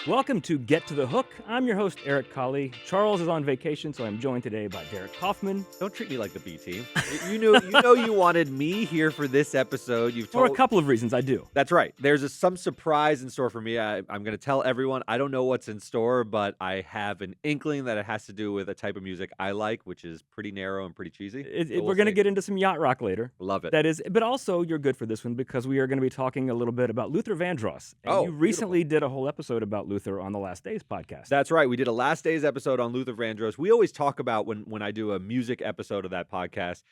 Welcome to Get to the Hook. I'm your host, Eric Colley. Charles is on vacation, so I'm joined today by Derek Kaufman. Don't treat me like the B team. You know you wanted me here for this episode. You've For a told couple of reasons, I do. That's right. There's some surprise in store for me. I'm going to tell everyone. I don't know what's in store, but I have an inkling that it has to do with a type of music I like, which is pretty narrow and pretty cheesy. So We're going to get into some yacht rock later. Love it. That is, but also you're good for this one because we are going to be talking a little bit about Luther Vandross. And Oh, you recently did a whole episode about Luther on the Last Days podcast. That's right. We did a Last Days episode on Luther Vandross. We always talk about when I do a music episode of that podcast,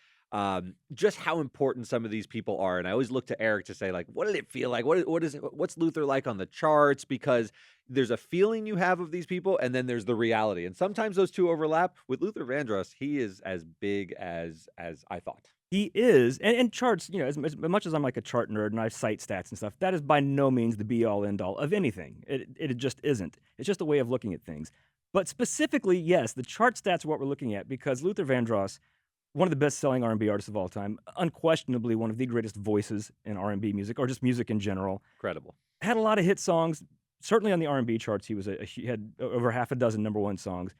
just how important some of these people are. And I always look to Eric to say, like, what did it feel like? What's Luther like on the charts? Because there's a feeling you have of these people, and then there's the reality. And sometimes those two overlap. With Luther Vandross, he is as big as I thought. He is, and charts, as much as I'm like a chart nerd and I cite stats and stuff, that is by no means the be-all, end-all of anything. It just isn't. It's just a way of looking at things. But specifically, yes, the chart stats are what we're looking at because Luther Vandross, one of the best-selling R&B artists of all time, unquestionably one of the greatest voices in R&B music, or just music in general. Incredible. Had a lot of hit songs. Certainly on the R&B charts, he had over half a dozen number one songs.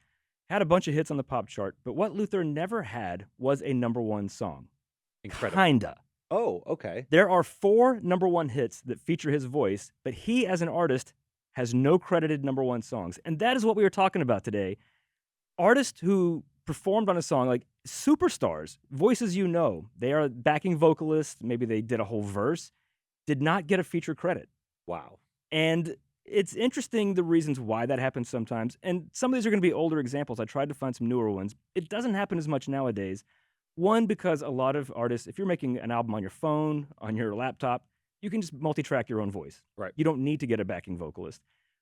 Had a bunch of hits on the pop chart, but what Luther never had was a number one song. Incredible. Kinda. Oh, okay. There are 4 number one hits that feature his voice, but he, as an artist, has no credited number one songs. And that is what we are talking about today. Artists who performed on a song, like superstars, voices you know, they are backing vocalists, maybe they did a whole verse, did not get a feature credit. Wow. And it's interesting the reasons why that happens sometimes. And some of these are going to be older examples. I tried to find some newer ones. It doesn't happen as much nowadays. One, because a lot of artists, if you're making an album on your phone, on your laptop, you can just multi-track your own voice. Right. You don't need to get a backing vocalist.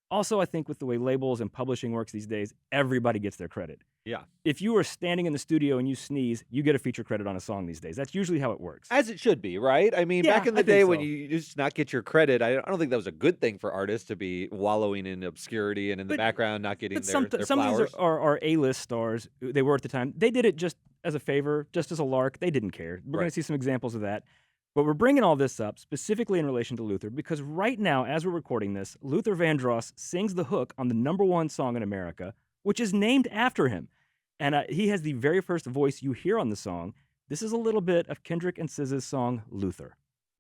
Also, I think with the way labels and publishing works these days, everybody gets their credit. Yeah. If you are standing in the studio and you sneeze, you get a feature credit on a song these days. That's usually how it works. As it should be, right? I mean, Yeah, back in the I think day when so. you just not get your credit, I don't think that was a good thing for artists to be wallowing in obscurity and in the But- background, not getting But their some of flowers. these are A-list stars. They were at the time. They did it just as a favor, just as a lark. They didn't care. We're going Right. to see some examples of that. But we're bringing all this up specifically in relation to Luther because right now, as we're recording this, Luther Vandross sings the hook on the number one song in America, which is named after him. And he has the very first voice you hear on the song. This is a little bit of Kendrick and SZA's song, Luther.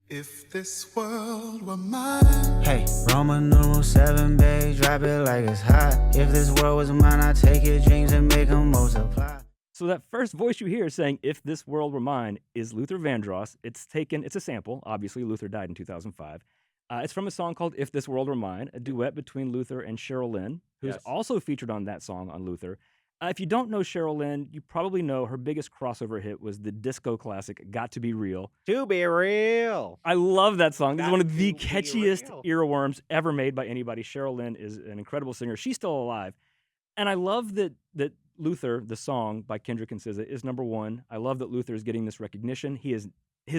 If this world were mine. Hey, Roman numeral 7, babe, drop it like it's hot. If this world was mine, I'd take your dreams and make them multiply. So that first voice you hear saying, "If this world were mine," is Luther Vandross. It's a sample. Obviously, Luther died in 2005. It's from a song called "If This World Were Mine," a duet between Luther and Cheryl Lynn, who's Yes. also featured on that song on Luther. If you don't know Cheryl Lynn, you probably know her biggest crossover hit was the disco classic "Got to Be Real." To be real. I love that song. This is Got one of the to be catchiest real. earworms ever made by anybody. Cheryl Lynn is an incredible singer. She's still alive. And I love that Luther, the song by Kendrick and SZA, is number one. I love that Luther is getting this recognition. His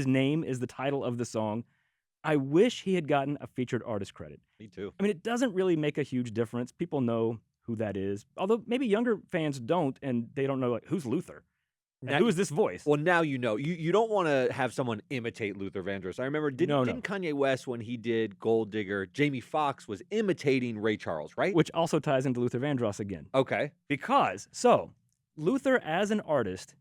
name is the title of the song. I wish he had gotten a featured artist credit. Me too. I mean, it doesn't really make a huge difference. People know who that is. Although maybe younger fans don't, and they don't know, like, who's Luther? And Now- who is this voice? Well, now you know. You don't want to have someone imitate Luther Vandross. I remember, No. didn't Kanye West, when he did Gold Digger, Jamie Foxx was imitating Ray Charles, right? Which also ties into Luther Vandross again. Okay. So, Luther as an artist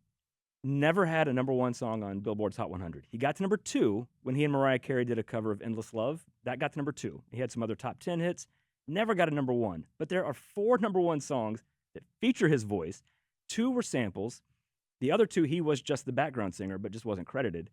never had a number one song on Billboard's Hot 100. He got to number 2 when he and Mariah Carey did a cover of Endless Love. That got to number 2. He had some other top 10 hits, never got a number 1. But there are 4 number 1 songs that feature his voice. 2 were samples. The other 2, he was just the background singer, but just wasn't credited.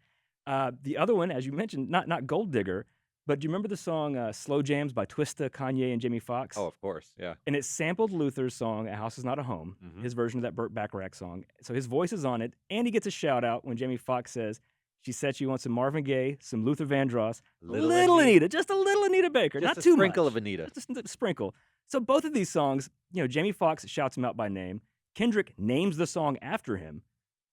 The other one, as you mentioned, not Gold Digger, but do you remember the song Slow Jams by Twista, Kanye, and Jamie Foxx? Oh, of course. Yeah. And it sampled Luther's song, A House Is Not a Home, Mhm. his version of that Burt Bacharach song. So his voice is on it, and he gets a shout out when Jamie Foxx says, she said she wants some Marvin Gaye, some Luther Vandross, little Anita, just a little Anita Baker, Just not a too sprinkle much. of Anita. Just a sprinkle. So both of these songs, Jamie Foxx shouts him out by name. Kendrick names the song after him,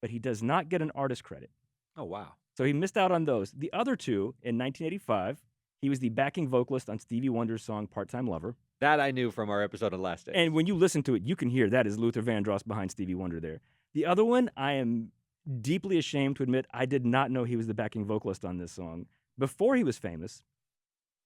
but he does not get an artist credit. Oh, wow. So he missed out on those. The other 2, in 1985, he was the backing vocalist on Stevie Wonder's song Part-Time Lover. That I knew from our episode on Last Day. And when you listen to it, you can hear that is Luther Vandross behind Stevie Wonder there. The other one, I am deeply ashamed to admit, I did not know he was the backing vocalist on this song. Before he was famous,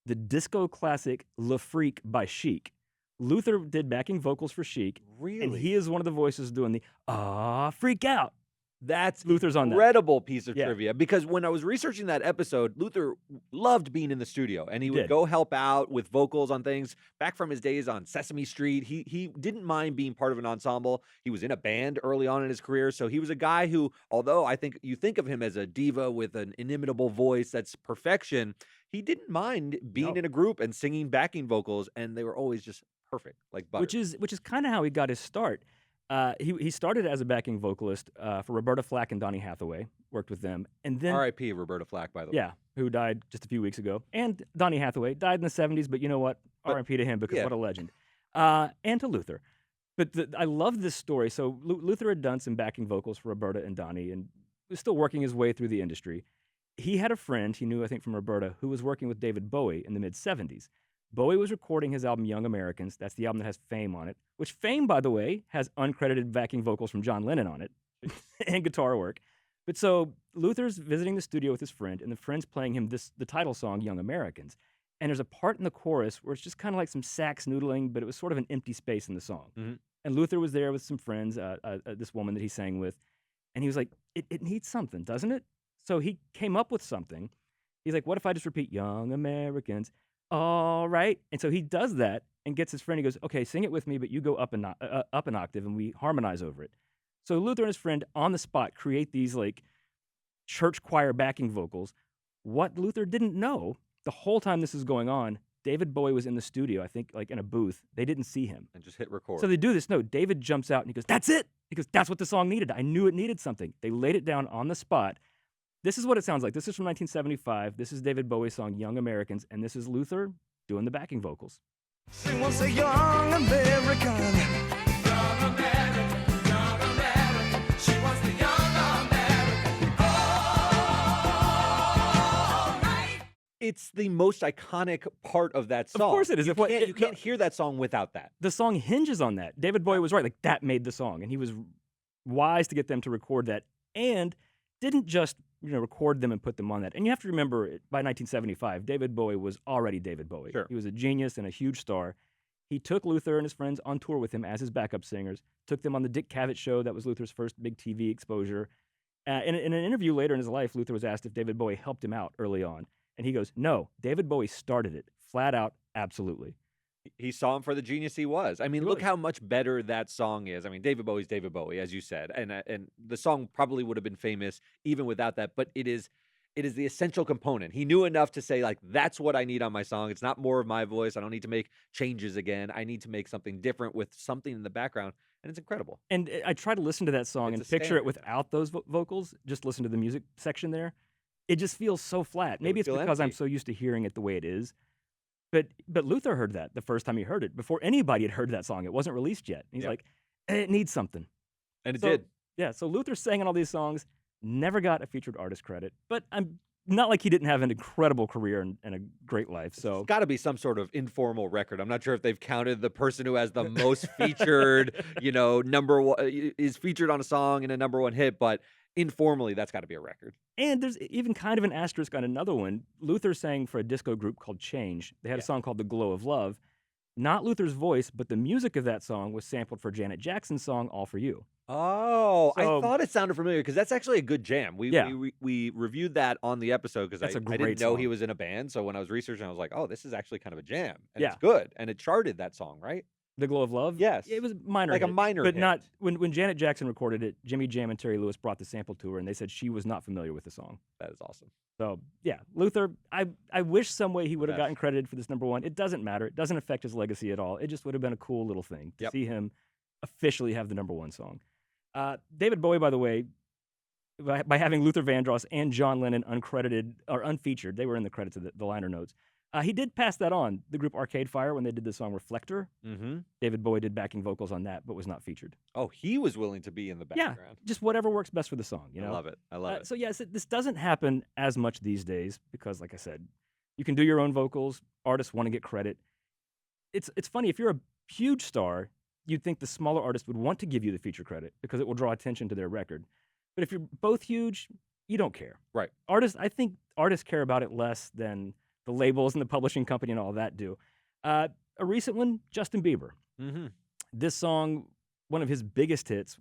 the disco classic Le Freak by Chic Luther did backing vocals for Chic, Really? and he is one of the voices doing the freak out. That's Luther's on that. incredible piece of Yeah. trivia, because when I was researching that episode, Luther loved being in the studio, and he would did. go help out with vocals on things back from his days on Sesame Street. He didn't mind being part of an ensemble. He was in a band early on in his career, so he was a guy who, although I think you think of him as a diva with an inimitable voice that's perfection, he didn't mind being No. in a group and singing backing vocals, and they were always just perfect, like butter. Which is kind of how he got his start. He started as a backing vocalist for Roberta Flack and Donny Hathaway, worked with them, and then R.I.P. Roberta Flack, by the way. yeah, who died just a few weeks ago, and Donny Hathaway died in the 70s, but you know what? But- R.I.P. to him because yeah. what a legend, and to Luther. But I love this story. So Luther had done some backing vocals for Roberta and Donny, and was still working his way through the industry. He had a friend he knew, I think, from Roberta, who was working with David Bowie in the mid 70s. Bowie was recording his album Young Americans. That's the album that has Fame on it, which Fame, by the way, has uncredited backing vocals from John Lennon on it and guitar work. But so Luther's visiting the studio with his friend, and the friend's playing him the title song, Young Americans. And there's a part in the chorus where it's just kind of like some sax noodling, but it was sort of an empty space in the song. Mhm. And Luther was there with some friends, this woman that he sang with, and he was like, it needs something, doesn't it? So he came up with something. He's like, what if I just repeat Young Americans? All right. And so he does that and gets his friend. He goes, okay, sing it with me, but you go up an octave and we harmonize over it. So Luther and his friend on the spot create these like church choir backing vocals. What Luther didn't know the whole time this is going on, David Bowie was in the studio, I think like in a booth. They didn't see him. And just hit record. So they do this. No, David jumps out and he goes, that's it. He goes, that's what the song needed. I knew it needed something. They laid it down on the spot. This is what it sounds like. This is from 1975. This is David Bowie's song, Young Americans, and this is Luther doing the backing vocals. She wants a young American. Young American, young American. She wants the young American. All right. It's the most iconic part of that song. Of course it is. You If what- can't, it- you can't hear that song without that. The song hinges on that. David Bowie was right. Like, that made the song, and he was wise to get them to record that and didn't just record them and put them on that. And you have to remember, by 1975, David Bowie was already David Bowie. Sure. He was a genius and a huge star. He took Luther and his friends on tour with him as his backup singers, took them on the Dick Cavett show. That was Luther's first big TV exposure. In an interview later in his life, Luther was asked if David Bowie helped him out early on. And he goes, no, David Bowie started it. Flat out, absolutely. He saw him for the genius he was. I mean, He look was. how much better that song is. I mean, David Bowie's David Bowie, as you said, and the song probably would have been famous even without that. But it is the essential component. He knew enough to say, like, that's what I need on my song. It's not more of my voice. I don't need to make changes again. I need to make something different with something in the background, and it's incredible. And I try to listen to that song It's and a picture it standard without those vocals. Just listen to the music section there. It just feels so flat. Maybe would it's feel because I'm empty. so used to hearing it the way it is. But Luther heard that the first time he heard it, before anybody had heard that song. It wasn't released yet. He's Yep. like, it needs something. And it So- did. Yeah, so Luther sang on all these songs, never got a featured artist credit. But I'm not like he didn't have an incredible career and a great life. So It's got to be some sort of informal record. I'm not sure if they've counted the person who has the most featured, number one, is featured on a song and a number one hit, but informally, that's got to be a record. And there's even kind of an asterisk on another one. Luther sang for a disco group called Change. They had a Yeah. song called The Glow of Love. Not Luther's voice, but the music of that song was sampled for Janet Jackson's song All For You. Oh, I So- thought it sounded familiar because that's actually a good jam. Yeah. We reviewed that on the episode because I That's a didn't great know he song. was in a band. So when I was researching, I was like, oh, this is actually kind of a jam. And Yeah. it's good. And it charted that song, right? The Glow of Love? Yes. It was minor Like a hit, minor but hit. not when Janet Jackson recorded it, Jimmy Jam and Terry Lewis brought the sample to her and they said she was not familiar with the song. That is awesome. So yeah, Luther, I wish some way he would have Best. gotten credited for this number one. It doesn't matter. It doesn't affect his legacy at all. It just would have been a cool little thing to Yep. see him officially have the number one song. David Bowie, by the way, by having Luther Vandross and John Lennon uncredited or unfeatured, they were in the credits of the liner notes. He did pass that on. The group Arcade Fire, when they did the song Reflector, Mm-hmm. David Bowie did backing vocals on that, but was not featured. Oh, he was willing to be in the Yeah, background. just whatever works best for the song. You know, I love it. I love it. So yes, this doesn't happen as much these days because, like I said, you can do your own vocals. Artists want to get credit. It's funny, if you're a huge star, you'd think the smaller artist would want to give you the feature credit because it will draw attention to their record. But if you're both huge, you don't care. Right. I think artists care about it less than the labels and the publishing company and all that do. a recent one, Justin Bieber. Mm-hmm. This song, one of his biggest hits,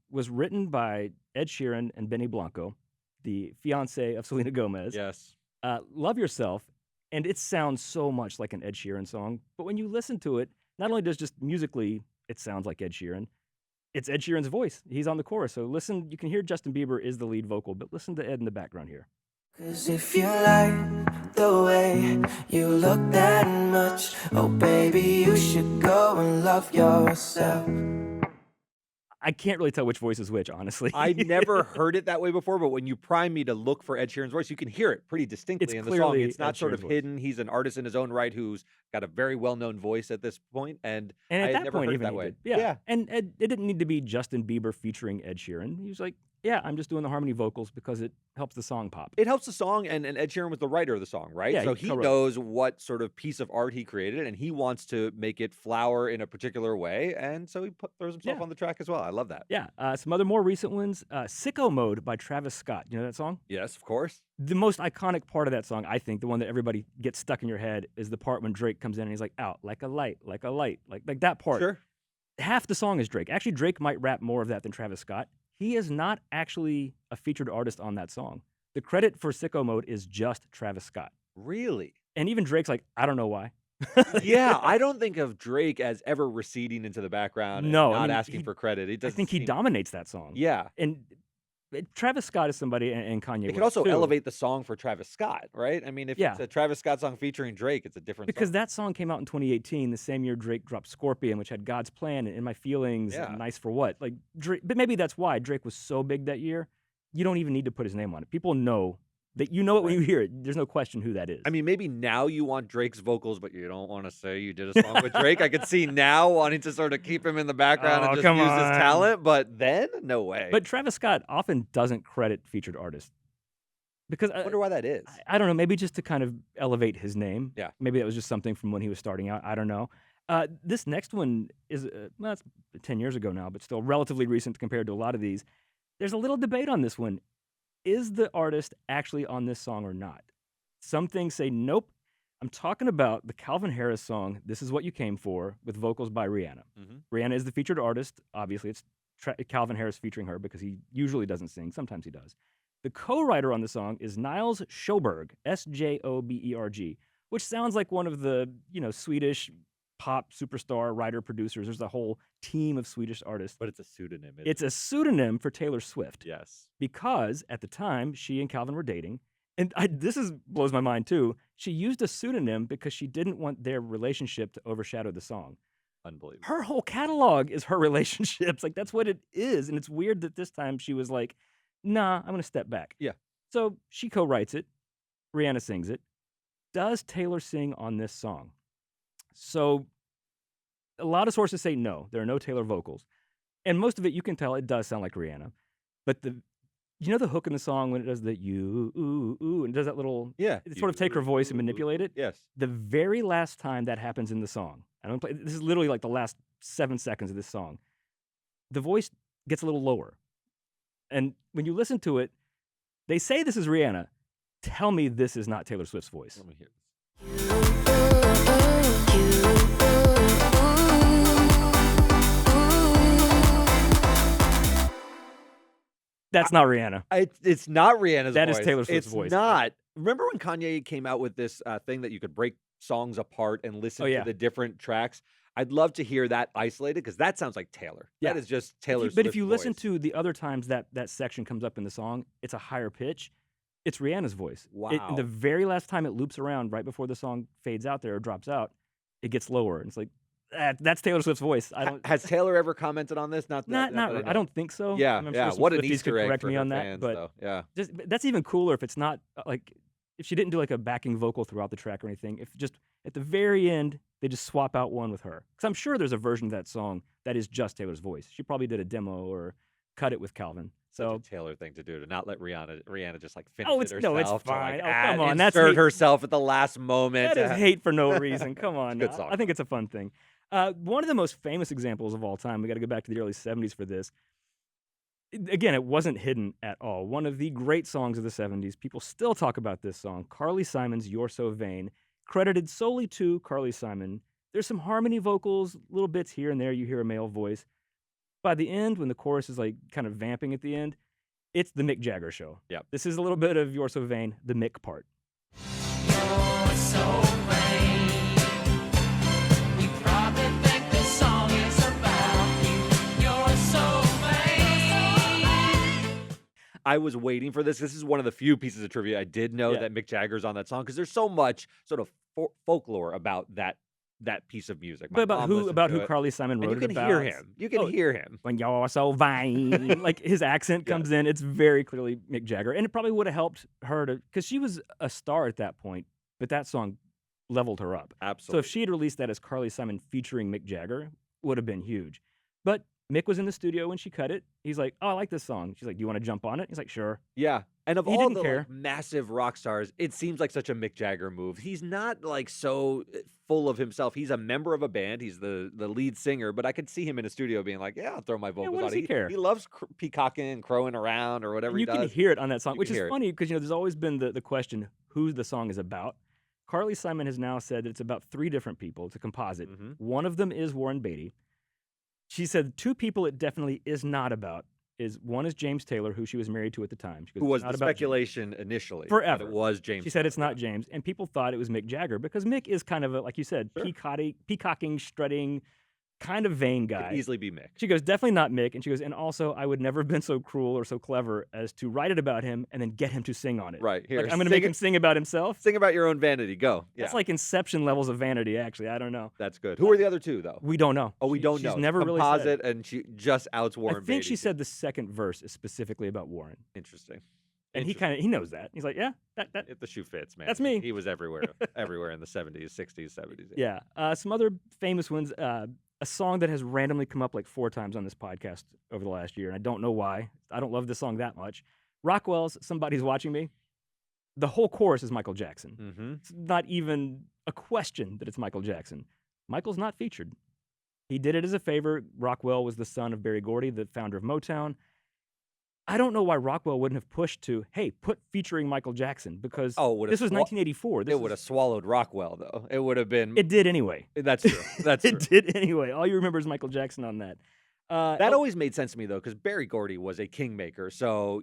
was written by Ed Sheeran and Benny Blanco, the fiance of Selena Gomez. Yes. Love Yourself, and it sounds so much like an Ed Sheeran song, but when you listen to it, not only does just musically it sounds like Ed Sheeran, it's Ed Sheeran's voice. He's on the chorus, so listen, you can hear Justin Bieber is the lead vocal, but listen to Ed in the background here. 'Cause if you like the way you look that much, oh baby, you should go and love yourself. I can't really tell which voice is which, honestly. I never heard it that way before, but when you prime me to look for Ed Sheeran's voice, you can hear it pretty distinctly It's in the song. clearly It's not Ed sort Sheeran's of voice. hidden. He's an artist in his own right who's got a very well-known voice at this point, and And I at had that never point, heard it even that he way. did. Yeah. And it didn't need to be Justin Bieber featuring Ed Sheeran. He was like, yeah, I'm just doing the harmony vocals because it helps the song pop. It helps the song, and Ed Sheeran was the writer of the song, right? Yeah, So he he co-wrote it. knows what sort of piece of art he created, and he wants to make it flower in a particular way, and so he throws himself Yeah. on the track as well. I love that. Yeah. Some other more recent ones, Sicko Mode by Travis Scott. You know that song? Yes, of course. The most iconic part of that song, I think, the one that everybody gets stuck in your head, is the part when Drake comes in and he's like, out like a light, like a light, like that part. Sure. Half the song is Drake. Actually, Drake might rap more of that than Travis Scott. He is not actually a featured artist on that song. The credit for Sicko Mode is just Travis Scott. Really? And even Drake's like, I don't know why. Yeah, I don't think of Drake as ever receding into the background and No, I not mean, asking he- for credit. He I doesn't think he seem- dominates that song. Yeah. And Travis Scott is somebody, and Kanye It West could also too, elevate the song for Travis Scott, right? I mean, if Yeah. it's a Travis Scott song featuring Drake, it's a different because song. that song came out in 2018, the same year Drake dropped Scorpion, which had God's Plan and In My Feelings Yeah. and Nice for What. Like Drake, but maybe that's why Drake was so big that year. You don't even need to put his name on it. People know that you know it when you hear it. There's no question who that is. I mean, maybe now you want Drake's vocals, but you don't want to say you did a song with Drake. I could see now wanting to sort of keep him in the background Oh, and just come use his on. talent, but then, no way. But Travis Scott often doesn't credit featured artists because I wonder why that is. I don't know, maybe just to kind of elevate his name. Yeah. Maybe that was just something from when he was starting out. I don't know. This next one is, well, it's 10 years ago now, but still relatively recent compared to a lot of these. There's a little debate on this one. Is the artist actually on this song or not? Some things say nope. I'm talking about the Calvin Harris song, This Is What You Came For, with vocals by Rihanna. Mhm. Rihanna is the featured artist. Obviously, it's Calvin Harris featuring her because he usually doesn't sing. Sometimes he does. The co-writer on the song is Niles Sjoberg, Sjoberg, which sounds like one of the, Swedish pop superstar writer-producers. There's a whole team of Swedish artists. But it's a pseudonym. It's a pseudonym for Taylor Swift Yes. because at the time she and Calvin were dating, and blows my mind too. She used a pseudonym because she didn't want their relationship to overshadow the song. Unbelievable. Her whole catalog is her relationships. Like that's what it is, and it's weird that this time she was like, "Nah, I'm gonna step back." Yeah. So she co-writes it. Rihanna sings it. Does Taylor sing on this song? So a lot of sources say no. There are no Taylor vocals, and most of it you can tell it does sound like Rihanna, but the hook in the song when it does the ooh and does that little Yeah. it sort of take her voice and manipulate it. Yes. The very last time that happens in the song, I don't play. This is literally like the last 7 seconds of this song. The voice gets a little lower, and when you listen to it, they say this is Rihanna. Tell me this is not Taylor Swift's voice. Let me hear this. That's not Rihanna. It's not Rihanna's That is voice. Taylor Swift's it's voice. not. Remember when Kanye came out with this thing that you could break songs apart and listen Oh, yeah. to the different tracks? I'd love to hear that isolated because that sounds like Taylor. Yeah. That is just Taylor But if Swift's you listen voice. to the other times that section comes up in the song, it's a higher pitch. It's Rihanna's voice. Wow. The very last time it loops around, right before the song fades out there or drops out, it gets lower. And it's like, that's Taylor Swift's voice. I don't. Has Taylor ever commented on this? Not that Not. I don't think so. Yeah, I'm yeah. Sure some What an Swifties Easter could egg correct for me her on that, fans, but though. Yeah. just that's even cooler if it's not like if she didn't do like a backing vocal throughout the track or anything. If just at the very end they just swap out one with her, because I'm sure there's a version of that song that is just Taylor's voice. She probably did a demo or cut it with Calvin. So Such a Taylor thing to do, to not let Rihanna just like finish Oh, it it's- herself. no, it's to, like, fine. Oh, add- come on, that's insert hate- herself at the last moment. that is hate for no reason. Come on, Good now. song, I think though. it's a fun thing. One of the most famous examples of all time. We got to go back to the early '70s for this. Again, it wasn't hidden at all. One of the great songs of the '70s. People still talk about this song. Carly Simon's "You're So Vain," credited solely to Carly Simon, There's some harmony vocals, little bits here and there. You hear a male voice. By the end, when the chorus is like kind of vamping at the end, it's the Mick Jagger show. Yep. This is a little bit of You're So Vain, the Mick part. You're so vain. You probably think this song is about you. You're so vain. I was waiting for this. This is one of the few pieces of trivia I did know Yeah. that Mick Jagger's on that song because there's so much sort of folklore about that piece of music. My But about mom who listened to it, Carly Simon and wrote you it can about. hear him. You can Oh, hear him. When you're so vain. Like his accent comes in. It's very clearly Mick Jagger. And it probably would have helped her to, because she was a star at that point, but that song leveled her up. So Absolutely. if she had released that as Carly Simon featuring Mick Jagger, would have been huge. But Mick was in the studio when she cut it. He's like, oh, I like this song. She's like, do you want to jump on it? He's like, sure. Yeah. And of He all didn't the care. like, massive rock stars, it seems like such a Mick Jagger move. He's not like so full of himself. He's a member of a band. He's the lead singer, but I could see him in a studio being like, yeah, I'll throw my vocals what on. does he care? He loves peacocking and crowing around or whatever And you he can does. hear it on that song, You which can is hear it. funny because, there's always been the question who the song is about. Carly Simon has now said that it's about 3 different people. It's a composite. Mhm. One of them is Warren Beatty. She said 2 people it definitely is not about. One is James Taylor, who she was married to at the time. She goes, Who was "It's not the about James." speculation initially. Forever. That it was James. She said it's Taylor, not James, and people thought it was Mick Jagger because Mick is kind of a, like you said, Sure. peacocking, strutting, kind of vain yeah. guy. Could easily be Mick. She goes, definitely not Mick. And she goes, and also, I would never have been so cruel or so clever as to write it about him and then get him to sing on it. Right. Here. Like, I'm going to make him sing about himself. Sing about your own vanity. Go. Yeah. That's like Inception levels of vanity, actually. I don't know. That's good. Who are the other 2, though? We don't know. Oh, we don't know. She's It's never really said. composite, and she just outs Warren I think Beatty. she said the second verse is specifically about Warren. Interesting. And he knows that. He's like, yeah, that If the shoe fits, man. That's me. He was everywhere, everywhere in the 70s, 60s, 70s. yeah. Some other famous ones. A song that has randomly come up like 4 times on this podcast over the last year, and I don't know why. I don't love this song that much. Rockwell's "Somebody's Watching Me." The whole chorus is Michael Jackson. Mm-hmm. It's not even a question that it's Michael Jackson. Michael's not featured. He did it as a favor. Rockwell was the son of Berry Gordy, the founder of Motown. I don't know why Rockwell wouldn't have pushed to, hey, put featuring Michael Jackson, because this was 1984. It would have swallowed Rockwell, though. It would have been. It did anyway. That's true. That's true. It did anyway. All you remember is Michael Jackson on that. That always made sense to me, though, because Berry Gordy was a kingmaker. So,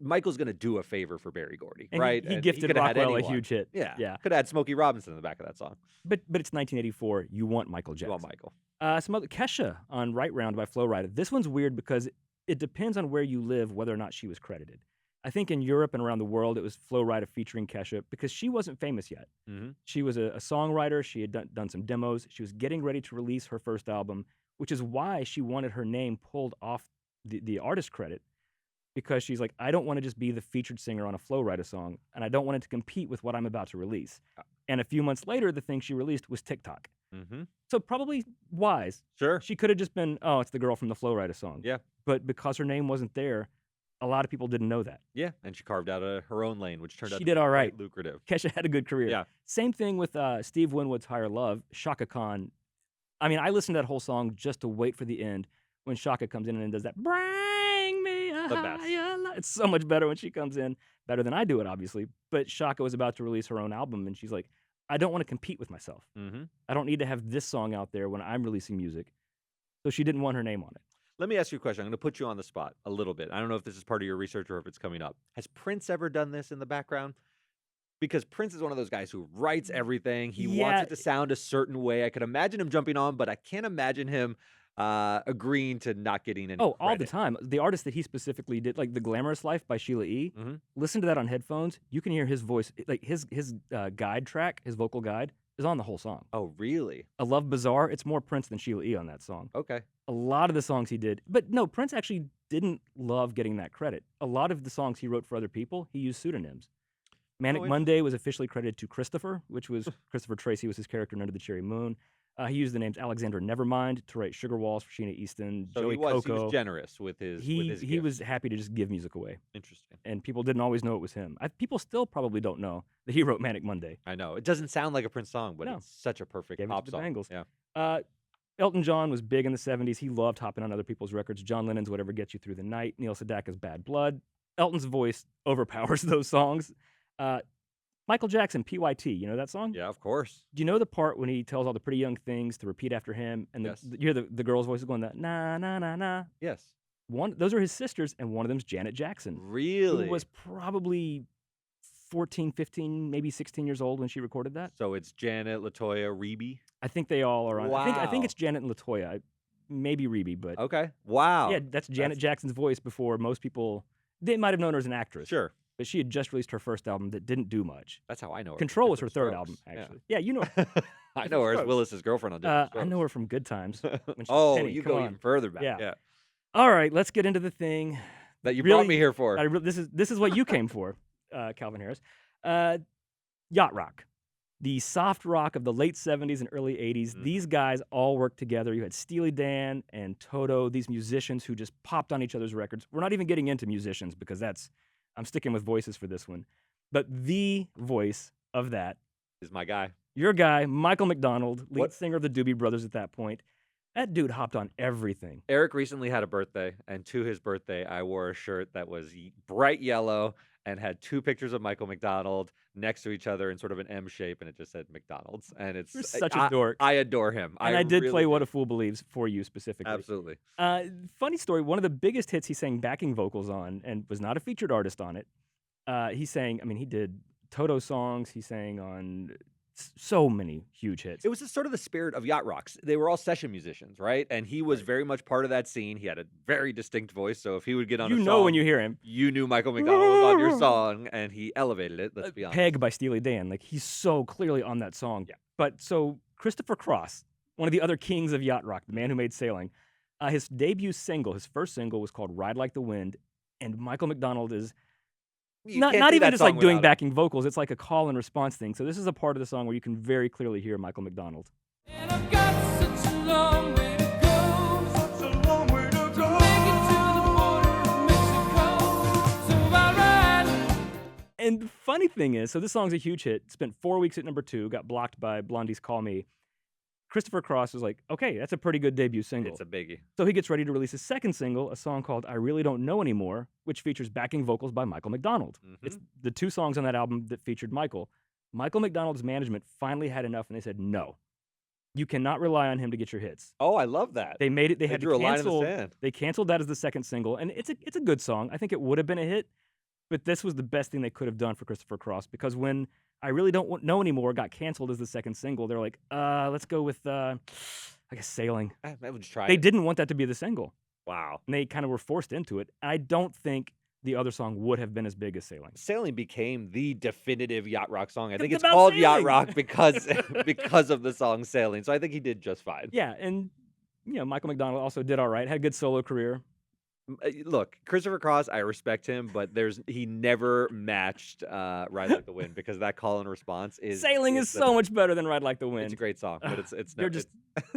Michael's going to do a favor for Berry Gordy, and right? He And gifted coulda had Rockwell a anyone. huge hit. Yeah. Yeah. Could have had Smokey Robinson in the back of that song. But it's 1984. You want Michael Jackson. Well, Michael. Some other Kesha on Right Round by Flo Rida. This one's weird because it depends on where you live whether or not she was credited. I think in Europe and around the world it was Flo Rida featuring Kesha because she wasn't famous yet. Mm-hmm. She was a songwriter. She had done some demos. She was getting ready to release her first album, which is why she wanted her name pulled off the artist credit, because she's like, I don't want to just be the featured singer on a Flo Rida song, and I don't want it to compete with what I'm about to release. And a few months later, the thing she released was TikTok. Mm-hmm. So probably wise. Sure. She could have just been, oh, it's the girl from the Flo Rida song. Yeah. But because her name wasn't there, a lot of people didn't know that. Yeah. And she carved out her own lane, which turned out She to did be all quite right. lucrative. Kesha had a good career. Yeah. Same thing with Steve Winwood's Higher Love, Shaka Khan. I mean, I listened to that whole song just to wait for the end when Shaka comes in and does that, bring me a The best. higher love. It's so much better when she comes in, better than I do it, obviously. But Shaka was about to release her own album, and she's like, I don't want to compete with myself. Mm-hmm. I don't need to have this song out there when I'm releasing music. So she didn't want her name on it. Let me ask you a question. I'm going to put you on the spot a little bit. I don't know if this is part of your research or if it's coming up. Has Prince ever done this in the background? Because Prince is one of those guys who writes everything. He wants Yeah. it to sound a certain way. I could imagine him jumping on, but I can't imagine him agreeing to not getting any Oh, all the credit. time. The artist that he specifically did, like The Glamorous Life by Sheila E., Mhm. listen to that on headphones. You can hear his voice, like his guide track, his vocal guide, is on the whole song. Oh, really? A Love Bizarre, it's more Prince than Sheila E. on that song. Okay. A lot of the songs he did. But no, Prince actually didn't love getting that credit. A lot of the songs he wrote for other people, he used pseudonyms. Manic interesting. Monday was officially credited to Christopher, which was Christopher Tracy was his character in Under the Cherry Moon. He used the names Alexander Nevermind to write Sugar Walls for Sheena Easton, So Joey he was Coco. generous with his He gift. was happy to just give music away, Interesting. and people didn't always know it was him. People still probably don't know that he wrote Manic Monday. I know. It doesn't sound like a Prince song, but No. it's such a perfect Gave it to pop the song. Bangles. Yeah. Elton John was big in the 70s. He loved hopping on other people's records. John Lennon's Whatever Gets You Through the Night. Neil Sedaka's Bad Blood. Elton's voice overpowers those songs. Michael Jackson, PYT. You know that song? Yeah, of course. Do you know the part when he tells all the pretty young things to repeat after him, and Yes. you hear the girl's voice going that na na na na? Yes. Those are his sisters, and one of them's Janet Jackson, Really? who was probably 14, 15, maybe 16 years old when she recorded that. So it's Janet, Latoya, Rebe. I think they all are on. I think Wow. it's Janet and Latoya, maybe Rebe, but Okay. Wow. yeah, that's Janet Jackson's voice before most people. They might have known her as an actress. Sure. But she had just released her first album that didn't do much. That's how I know her. Control was her Different third Strokes. album, actually. Yeah, you know. I know her as Strokes. Willis's girlfriend on Different I Strokes. know her from Good Times. When she was Oh, Penny. you Come go on. even further back. Yeah. Yeah. All right, let's get into the thing. That you brought Really- me here for. This is what you came for, Calvin Harris. Yacht rock, the soft rock of the late 70s and early 80s. Mhm. These guys all worked together. You had Steely Dan and Toto, these musicians who just popped on each other's records. We're not even getting into musicians because I'm sticking with voices for this one. But the voice of that, Is my guy. your guy, Michael McDonald, lead What- singer of the Doobie Brothers at that point. That dude hopped on everything. Eric recently had a birthday, and to his birthday, I wore a shirt that was bright yellow and had two pictures of Michael McDonald next to each other in sort of an M shape, and it just said McDonald's. And it's You're such a dork. I adore him. And I did really play What do. a Fool Believes for you specifically. Absolutely. Funny story, one of the biggest hits he sang backing vocals on and was not a featured artist on it. He did Toto songs. He sang on so many huge hits. It was sort of the spirit of yacht rocks. They were all session musicians, right? And he was very much part of that scene. He had a very distinct voice, so if he would get on a You song, know when you hear him. you knew Michael McDonald was on your song, and he elevated it. Let's be honest. Peg by Steely Dan. Like, he's so clearly on that song. Yeah. But so Christopher Cross, one of the other kings of yacht rock, the man who made Sailing, his debut single, his first single was called Ride Like the Wind. And Michael McDonald is You not can't do even that just song like doing without him. backing vocals. It's like a call and response thing. So this is a part of the song where you can very clearly hear Michael McDonald. And I've got such a long way to go. Such a long way to go. Make it to the border of Mexico. So I ride. And the funny thing is, so this song's a huge hit. Spent 4 weeks at number 2. Got blocked by Blondie's Call Me. Christopher Cross was like, okay, that's a pretty good debut single. It's a biggie. So he gets ready to release his second single, a song called I Really Don't Know Anymore, which features backing vocals by Michael McDonald. Mhm. It's the 2 songs on that album that featured Michael. Michael McDonald's management finally had enough, and they said, no, you cannot rely on him to get your hits. Oh, I love that. They made it. They had drew to a line in the cancel. sand. They canceled that as the second single, and it's a good song. I think it would have been a hit, but this was the best thing they could have done for Christopher Cross, because when I Really Don't Know Anymore got canceled as the second single, they're like, let's go with I guess Sailing. I would just try They it. didn't want that to be the single, Wow. and they kind of were forced into it. I don't think the other song would have been as big as Sailing. Sailing became the definitive yacht rock song. I think It's it's about called yacht sailing. rock because because of the song Sailing. So I think he did just fine. Yeah, and Michael McDonald also did all right. Had a good solo career. Look, Christopher Cross, I respect him, but he never matched Ride Like the Wind because that call and response is Sailing is the- so much better than Ride Like the Wind. It's a great song, but it's You're never- just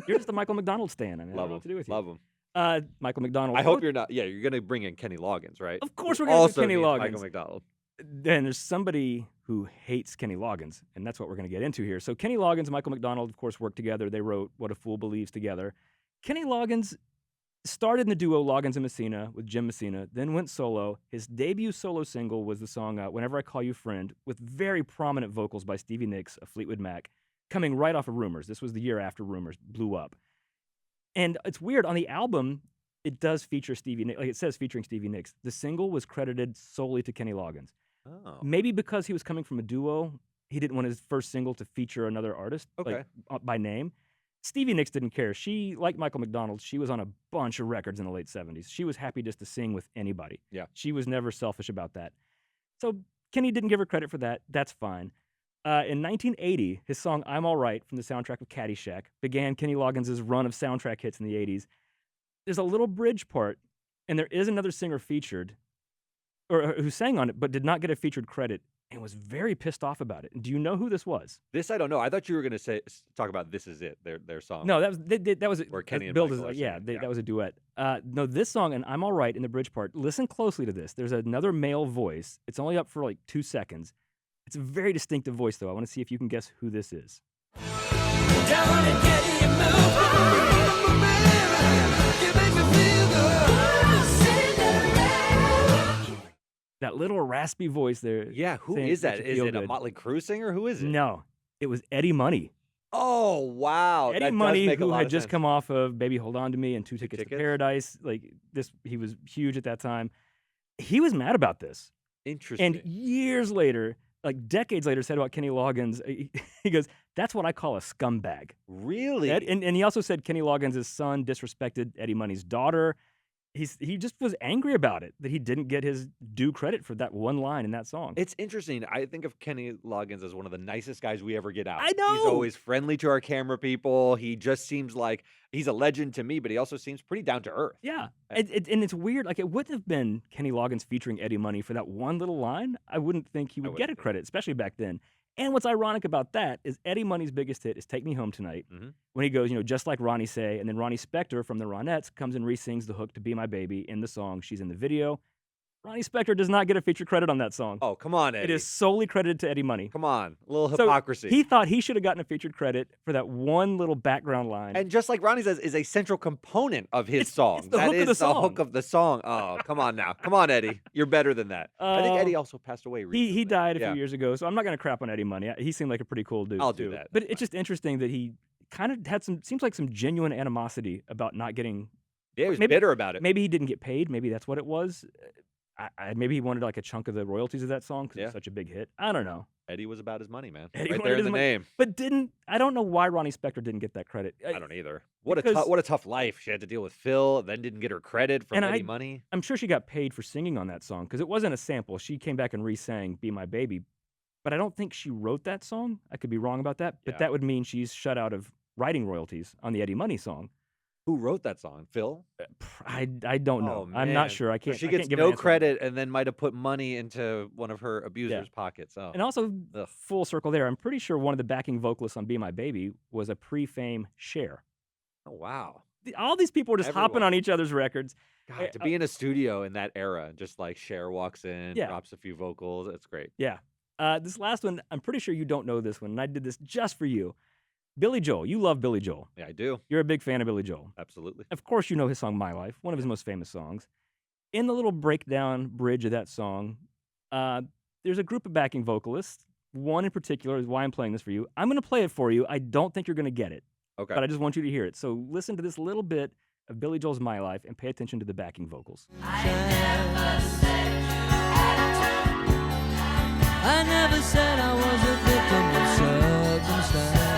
you're just a Michael McDonald stan. I mean, I don't love know him. what to do with you. Love him. Michael McDonald. I hope you're not. Yeah, you're gonna bring in Kenny Loggins, right? Of course Who we're gonna do also Kenny needs Loggins. Michael McDonald. Then there's somebody who hates Kenny Loggins, and that's what we're going to get into here. So Kenny Loggins and Michael McDonald, of course, worked together. They wrote What a Fool Believes together. Kenny Loggins started in the duo Loggins and Messina with Jim Messina, then went solo. His debut solo single was the song Whenever I Call You Friend, with very prominent vocals by Stevie Nicks of Fleetwood Mac, coming right off of Rumors. This was the year after Rumors blew up. And it's weird, on the album, it does feature Stevie Nicks, like it says featuring Stevie Nicks. The single was credited solely to Kenny Loggins. Oh, Maybe because he was coming from a duo, he didn't want his first single to feature another artist Okay. by name. Stevie Nicks didn't care. She, like Michael McDonald, she was on a bunch of records in the late 70s. She was happy just to sing with anybody. Yeah. She was never selfish about that. So Kenny didn't give her credit for that. That's fine. In 1980, his song I'm All Right from the soundtrack of Caddyshack began Kenny Loggins' run of soundtrack hits in the 80s. There's a little bridge part, and there is another singer featured, or who sang on it, but did not get a featured credit, and was very pissed off about it. And do you know who this was? this I don't know. I thought you were gonna talk about This Is It, their song. No, that was Where Kenny and billed Michael as are yeah, singing, yeah. that was a duet. No, this song and I'm All Right in the bridge part. Listen closely to this. There's another male voice. It's only up for like 2 seconds. It's a very distinctive voice, though. I want to see if you can guess who this is. Down and get you move on, baby. You make me feel good. That little raspy voice there. Yeah, who saying- is that? makes you Is feel it a good. Motley Crue singer? Who is it? No, it was Eddie Money. Oh, wow. Eddie that does Money, make a who lot had of just sense. come off of Baby Hold On to Me and Two Tickets to Tickets? Paradise. Like this, he was huge at that time. He was mad about this. Interesting. And years later, like decades later, said about Kenny Loggins, he goes, "That's what I call a scumbag." Really? And he also said Kenny Loggins' son disrespected Eddie Money's daughter. He just was angry about it, that he didn't get his due credit for that one line in that song. It's interesting. I think of Kenny Loggins as one of the nicest guys we ever get out. I He's know! always friendly to our camera people. He just seems like he's a legend to me, but he also seems pretty down to earth. Yeah, and it's weird. Like, it wouldn't have been Kenny Loggins featuring Eddie Money for that one little line. I wouldn't think he would get a wouldn't either. credit, especially back then. And what's ironic about that is Eddie Money's biggest hit is "Take Me Home Tonight," Mhm. when he goes, just like Ronnie Say, and then Ronnie Spector from the Ronettes comes and re-sings the hook to "Be My Baby" in the song. She's in the video. Ronnie Spector does not get a feature credit on that song. Oh, come on, Eddie. It is solely credited to Eddie Money. Come on. A little So hypocrisy. he thought he should have gotten a featured credit for that one little background line. And just like Ronnie says, is a central component of his song. it's the That hook of is the song. hook of the song. Oh, come on now. Come on, Eddie. You're better than that. I think Uh, Eddie also passed away recently. He died a Yeah. few years ago, so I'm not going to crap on Eddie Money. He seemed like a pretty cool dude. I'll do too. that. But That's it's just interesting that he kind of had seems like some genuine animosity about not getting. Yeah, he was maybe- bitter about it. Maybe he didn't get paid. Maybe that's what it was. Maybe he wanted like a chunk of the royalties of that song because Yeah. it's such a big hit. I don't know. Eddie was about his money, man. Eddie right wanted there in his the money. name. But I don't know why Ronnie Spector didn't get that credit. I don't either. What a because- what a tough life. She had to deal with Phil, then didn't get her credit from And Eddie Money. I'm sure she got paid for singing on that song because it wasn't a sample. She came back and re-sang "Be My Baby," but I don't think she wrote that song. I could be wrong about that, but Yeah. that would mean she's shut out of writing royalties on the Eddie Money song. Who wrote that song? Phil? I don't know. Oh, I'm man. not sure. I So can't. she I can't gets give an no answer on that. credit and then might have put money into one of her abusers' pockets. Oh. And also, Ugh. full circle there. I'm pretty sure one of the backing vocalists on "Be My Baby" was a pre-fame Cher. Oh, wow. All these people are just hopping Everyone. on each other's records. God, to be in a studio in that era, and just like Cher walks in, Yeah. drops a few vocals. It's great. Yeah. This last one, I'm pretty sure you don't know this one, and I did this just for you. Billy Joel. You love Billy Joel. Yeah, I do. You're a big fan of Billy Joel. Absolutely. Of course, you know his song "My Life," one of his most famous songs. In the little breakdown bridge of that song, there's a group of backing vocalists. One in particular is why I'm playing this for you. I'm going to play it for you. I don't think you're going to get it, Okay. but I just want you to hear it. So listen to this little bit of Billy Joel's "My Life" and pay attention to the backing vocals. I never said I was a victim of circumstance.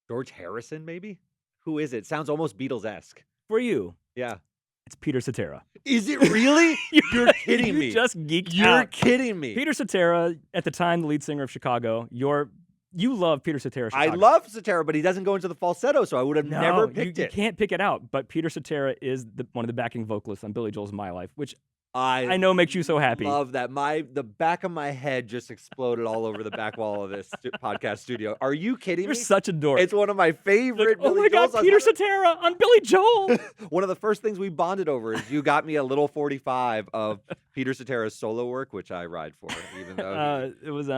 George Harrison, maybe? Who is it? Sounds almost Beatles-esque. For you, Yeah. it's Peter Cetera. Is it really? You're kidding you me. just geeked You're out. kidding me. Peter Cetera, at the time the lead singer of Chicago. You love Peter Cetera. I Chicago. love Cetera, but he doesn't go into the falsetto, so I would have never picked you it. can't pick it out. But Peter Cetera is one of the backing vocalists on Billy Joel's "My Life," which I I know makes you so happy. love that. The back of my head just exploded all over the back wall of this podcast studio. Are you kidding You're me? such a dork. It's one of my Like, favorite. oh Billy my God, Joel songs. Peter Cetera on Billy Joel. One of the first things we bonded over is you got me a little 45 of Peter Cetera's solo work, which I ride for, even though It was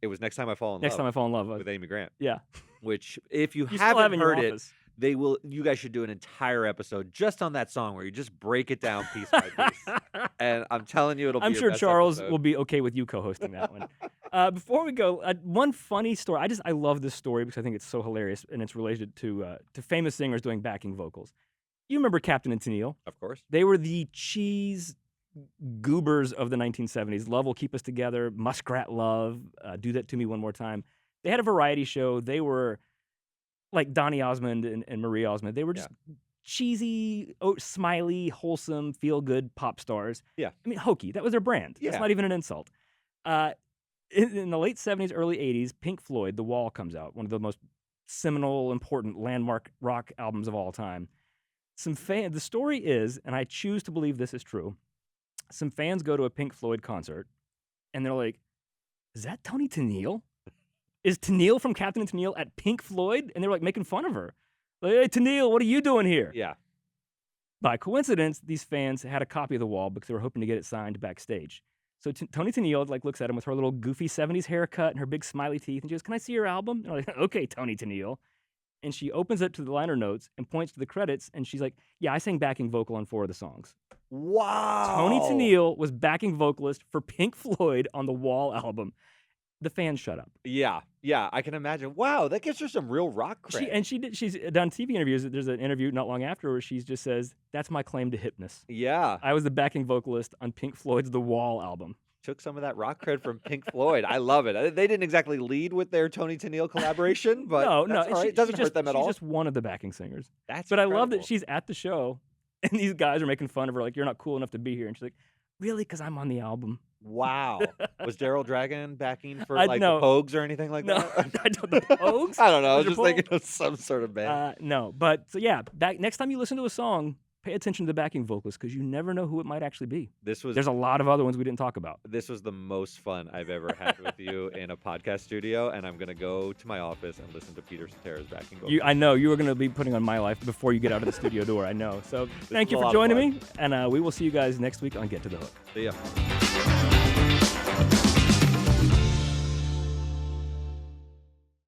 it was Next Time I Fall in Next Love Time I Fall in Love. with Amy Grant. Yeah, Which, if you, you still have haven't in your heard it, office. you guys should do an entire episode just on that song where you just break it down piece by piece. And I'm telling you, it'll be I'm your sure best Charles episode. will be okay with you co-hosting that one. Before we go, one funny story. I love this story because I think it's so hilarious, and it's related to famous singers doing backing vocals. You remember Captain and Tennille? Of course. They were the cheese goobers of the 1970s. Love Will Keep Us Together, Muskrat Love, Do That to Me One More Time. They had a variety show. They were like Donny Osmond and Marie Osmond. They were just cheesy, smiley, wholesome, feel-good pop stars. Yeah. I mean, hokey. That was their brand. That's Yeah. not even an insult. In the late 70s, early 80s, Pink Floyd, The Wall comes out, one of the most seminal, important, landmark rock albums of all time. The story is, and I choose to believe this is true, some fans go to a Pink Floyd concert, and they're like, is that Tony Tennille? Is Tennille from Captain and Tennille at Pink Floyd? And they're like making fun of her. Like, hey, Tennille, what are you doing here? Yeah. By coincidence, these fans had a copy of The Wall because they were hoping to get it signed backstage. So Tony Tennille looks at him with her little goofy 70s haircut and her big smiley teeth, and she goes, "Can I see your album?" And they're like, "Okay, Tony Tennille." and she opens it to the liner notes and points to the credits, and she's like, "Yeah, I sang backing vocal on 4 of the songs." Wow. Tony Tennille was backing vocalist for Pink Floyd on the Wall album. The fans shut up. Yeah, I can imagine. Wow, that gives her some real rock cred. She's done TV interviews. There's an interview not long after where she just says, "That's my claim to hipness. Yeah, I was the backing vocalist on Pink Floyd's The Wall album." took some of that rock cred from Pink Floyd. I love it. They didn't exactly lead with their Tony Tennille collaboration, but no, that's all right. It doesn't hurt them at all. She's just one of the backing singers. That's But I love incredible. that she's at the show, and these guys are making fun of her, like, "You're not cool enough to be here." And she's like, "Really? Because I'm on the album." Wow. Was Daryl Dragon backing for I- like no. the Pogues or anything like No, that? I don't, the Pogues? I don't know. I was Was just it thinking of some sort of band. No, but so yeah, next time you listen to a song, pay attention to the backing vocalist because you never know who it might actually be. There's a lot of other ones we didn't talk about. This was the most fun I've ever had with you in a podcast studio, and I'm gonna go to my office and listen to Peter Cetera's backing vocals. I know you are going to be putting on My Life before you get out of the studio door. I know. So thank you was a for lot of joining fun. me, and we will see you guys next week on Get to the Hook. See ya.